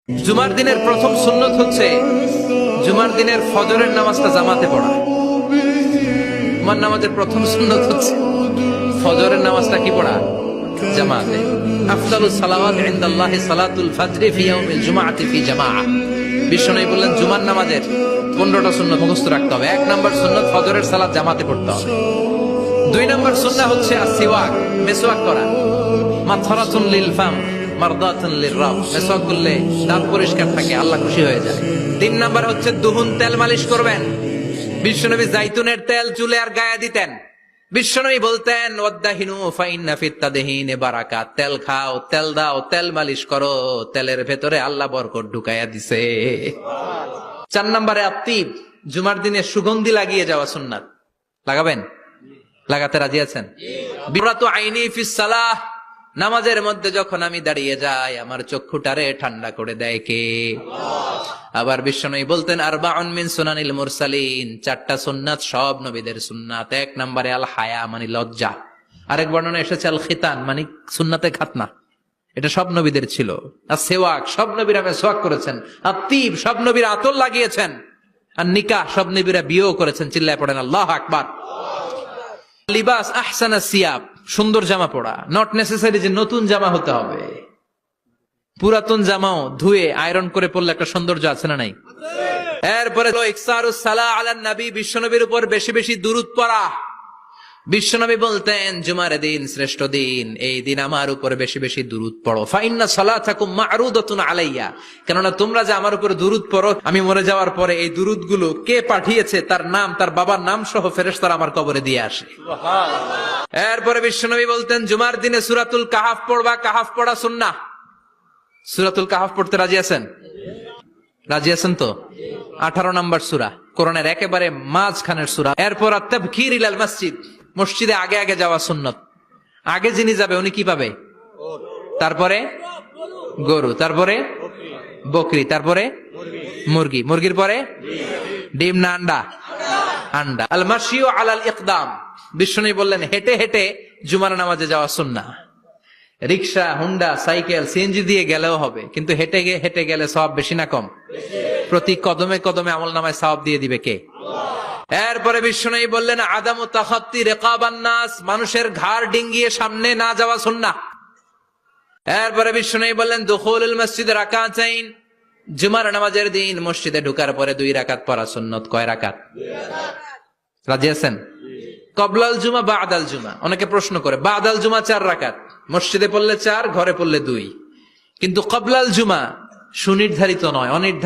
জুমার দিনের প্রথম সুন্নত হচ্ছে জুমার দিনের ফজরের নামাজটা জামাতে পড়া। জুমার নামাজের প্রথম সুন্নত হচ্ছে ফজরের নামাজটা কি পড়া? জামাতে। আফদালুস সালাওয়াত ইনদাল্লাহি সালাতুল ফজরি ফি ইয়াউমিল জুমআতি ফি জামাআহ। বিশ্বনবী বললেন জুমার নামাজের 15টা সুন্নত মুখস্থ রাখতে হবে। 1 নম্বর সুন্নত ফজরের সালাত জামাতে পড়তে হবে। 2 নম্বর সুন্নাহ হচ্ছে আসওয়াক, মিসওয়াক করা। মাথরাতুন লিল ফাম মারদাতুন লিররাব, মিসওয়াক করলে দাঁত পরিষ্কার থাকে, আল্লাহ খুশি হয়ে যায়। 3 নম্বর হচ্ছে দুহুন, তেল মালিশ করবেন। বিশ্বনবী জাইতুনের তেল চুলে আর গায়ে দিতেন। বিশ্বনবী বলতেন ওয়াদাহিনু ফাইন্না ফিত তাদহিনে বারাকাত, তেল খাও, তেল দাও, তেল মালিশ করো, তেলের ভেতরে আল্লাহ বরকত ঢুকাইয়া দিছে। 4 নম্বরে আত্তিব, জুমার দিনে সুগন্ধি লাগিয়ে যাওয়া সুন্নাত। লাগাবেন? লাগাতে রাজি আছেন? বিরাতু আইনি ফিস সালাহ, নামাজের মধ্যে যখন আমি দাঁড়িয়ে যাই আমার চক্ষুটারে ঠান্ডা করে দেয় কে? আবার বিশ্বনবী বলতেন আরবাউন মিন সুনানিল মুরসালিন, 4টা সুন্নাত সব নবীদের সুন্নাত। 1 নম্বরে আল হায়া মানে লজ্জা। আরেক বর্ণনা এসেছে আল খিতান মানে সুন্নাতে খাতনা, এটা সব নবীদের ছিল। আর সেওয়াক, সব নবীরা মেসওয়াক করেছেন। আর তিব, সব নবীরা আতর লাগিয়েছেন। আর নিকাহ, সব নবীরা বিয়েও করেছেন। চিল্লায় পড়েন আল্লাহু আকবার। লিবাস আহসানা সিয়াব, সুন্দর জামা পড়া। নট নেসেসারি যে নতুন জামা হতে হবে, পুরাতন জামাও ধুয়ে আয়রন করে পড়লে একটা সৌন্দর্য আছে না নাই? এরপরে ইকসারুস সালাহ আলান নবী, বিশ্বনবীর উপর বেশি বেশি দুরূদ পড়া। বিশ্বনবী বলতেন জুমার দিন শ্রেষ্ঠ দিন, এই দিন আমার উপর বেশি বেশি দুরূদ পড়ো। ফাইন্না সালাতাকুম মা'রুদাতুন আলাইয়া, কেননা তোমরা যে আমার উপর দুরূদ পড়ো, আমি মরে যাওয়ার পরে এই দুরূদ গুলো কে পাঠিয়েছে তার নাম, তার বাবার নাম সহ ফেরেশতারা আমার কবরে দিয়ে আসে। সুবহানাল্লাহ। এরপরে বিশ্বনবী বলতেন জুমার দিনে সূরাতুল কাহাফ পড়বা, কাহাফ পড়া সুন্নাহ। সূরাতুল কাহাফ পড়তে রাজি আছেন? রাজি আছেন তো? 18 নম্বর সূরা, কোরআনের একেবারে মাঝখানের সূরা। এরপর আত-তাবকির ইলাল মসজিদ, মসজিদে আগে আগে যাওয়া সুন্নত। আগে যিনি যাবে উনি কি পাবে? তারপরে গরু, তারপরে বকরি, তারপরে মুরগি, মুরগির পরে ডিম না আন্ডা? আন্ডা। আল মাশিউ আলাল ইকদাম, বিশ্বনবী বললেন হেঁটে হেঁটে জুমার নামাজে যাওয়া সুন্নাহ। রিকশা, হুন্ডা, সাইকেল, সিএনজি দিয়ে গেলেও হবে, কিন্তু হেঁটে হেঁটে গেলে সওয়াব বেশি না কম? প্রতি কদমে কদমে আমলনামায় সওয়াব দিয়ে দিবে কে? এরপরে বিশ্বনবী বললেন আদামু তাখাত্তি রিকাবান নাস, মানুষের ঘাড় ডিঙ্গিয়ে সামনে না যাওয়া সুন্নাহ। এরপরে বিশ্বনবী বললেন দুখুলুল মসজিদ রাকাতাইন, জুমার নামাজের দিন মসজিদে ঢোকার পরে 2 রাকাত পড়া সুন্নত। কয় রাকাত? 2 রাকাত। রাজি আছেন? কবলাল জুমা বাদাল জুমা, অনেকে প্রশ্ন করে বাদাল জুমা 4 রাকাত, মসজিদে পড়লে 4, ঘরে পড়লে 2, কিন্তু কবলাল জুমা সুনির্ধারিত নয়, অনির্ধারিত।